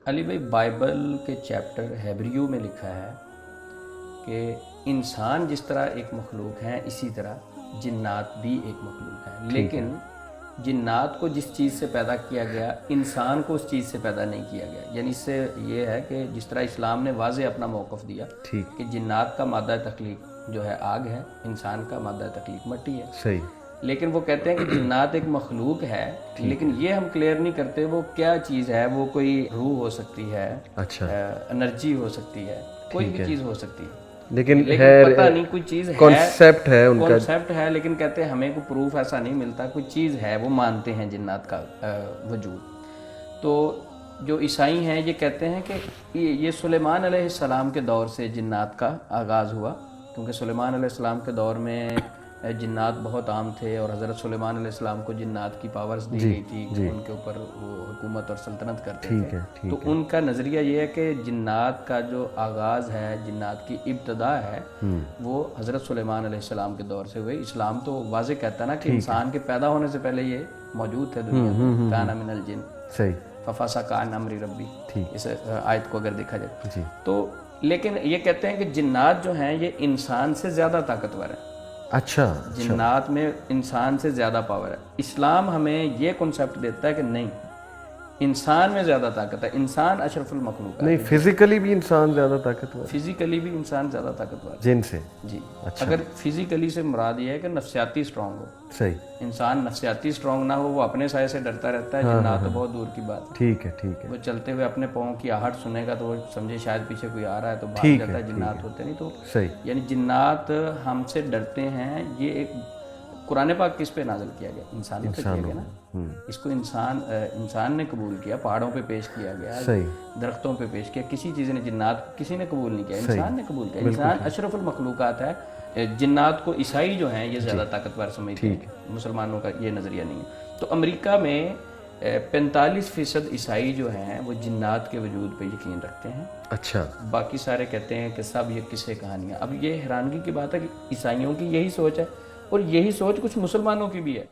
علی بھائی بائبل کے chapter Hebrew میں لکھا ہے کہ انسان جس طرح ایک مخلوق ہیں اسی طرح جنات بھی ایک مخلوق ہیں، لیکن جنات کو جس چیز سے پیدا کیا گیا انسان کو اس چیز سے پیدا نہیں کیا گیا. یعنی اس سے یہ ہے کہ جس طرح اسلام نے واضح اپنا موقف دیا کہ جنات کا مادہ تخلیق جو ہے آگ ہے، انسان کا مادہ تخلیق مٹی ہے. صحیح. لیکن وہ کہتے ہیں کہ جنات ایک مخلوق ہے، لیکن یہ ہم کلیئر نہیں کرتے وہ کیا چیز ہے. وہ کوئی روح ہو سکتی ہے، انرجی ہو سکتی ہے، کوئی بھی چیز ہو سکتی ہے، لیکن پتہ نہیں کوئی چیز ہے، کانسیپٹ ہے ان کا، کانسیپٹ ہے، لیکن کہتے ہیں ہمیں کوئی پروف ایسا نہیں ملتا. کوئی چیز ہے، وہ مانتے ہیں جنات کا وجود. تو جو عیسائی ہیں یہ کہتے ہیں کہ یہ سلیمان علیہ السلام کے دور سے جنات کا آغاز ہوا، کیونکہ سلیمان علیہ السلام کے دور میں جنات بہت عام تھے اور حضرت سلیمان علیہ السلام کو جنات کی پاورز دی گئی تھی کہ ان کے اوپر وہ حکومت اور سلطنت کرتے تھے. تو ان کا نظریہ یہ ہے کہ جنات کا جو آغاز ہے، جنات کی ابتدا ہے، وہ حضرت سلیمان علیہ السلام کے دور سے ہوئے. اسلام تو واضح کہتا ہے نا کہ انسان کے پیدا ہونے سے پہلے یہ موجود تھے دنیا میں. کان من الجن ففسق عن امر ربی، اس آیت کو اگر دیکھا جائے تو. لیکن یہ کہتے ہیں کہ جنات جو ہیں یہ انسان سے زیادہ طاقتور ہیں. اچھا، جنات میں انسان سے زیادہ پاور ہے. اسلام ہمیں یہ کنسیپٹ دیتا ہے کہ نہیں، انسان میں زیادہ طاقت ہے، انسان اشرف المخلوق ہے. نہیں، فزیکلی بھی انسان زیادہ طاقتور ہے، فزیکلی بھی انسان زیادہ طاقتور ہے جن سے. جی. اگر فزیکلی سے مراد یہ ہے کہ نفسیاتی اسٹرانگ ہو. صحیح. انسان نفسیاتی اسٹرانگ نہ ہو، وہ اپنے سائے سے ڈرتا رہتا ہے. جنات تو بہت دور کی بات ہے. ٹھیک ہے. وہ چلتے ہوئے اپنے پاؤں کی آہٹ سنے گا تو وہ سمجھے شاید پیچھے کوئی آ رہا ہے تو بھاگ جاتا ہے. جنات ہوتے نہیں. تو یعنی جنات ہم سے ڈرتے ہیں. یہ ایک قرآن پاک کس پہ نازل کیا گیا؟ انسانوں پہ کیا گیا نا. اس کو انسان نے قبول کیا. پہاڑوں پہ پیش کیا گیا، درختوں پہ پیش کیا. کسی چیز نے جنات کسی نے قبول نہیں کیا، انسان نے قبول کیا. انسان اشرف المخلوقات ہے. جنات کو عیسائی جو ہیں یہ زیادہ طاقتور سمجھتے ہیں، مسلمانوں کا یہ نظریہ نہیں ہے. تو امریکہ میں 45% عیسائی جو ہیں وہ جنات کے وجود پہ یقین رکھتے ہیں. اچھا. باقی سارے کہتے ہیں کہ سب یہ قصے کہانیاں. اب یہ حیرانگی کی بات ہے کہ عیسائیوں کی یہی سوچ ہے اور یہی سوچ کچھ مسلمانوں کی بھی ہے.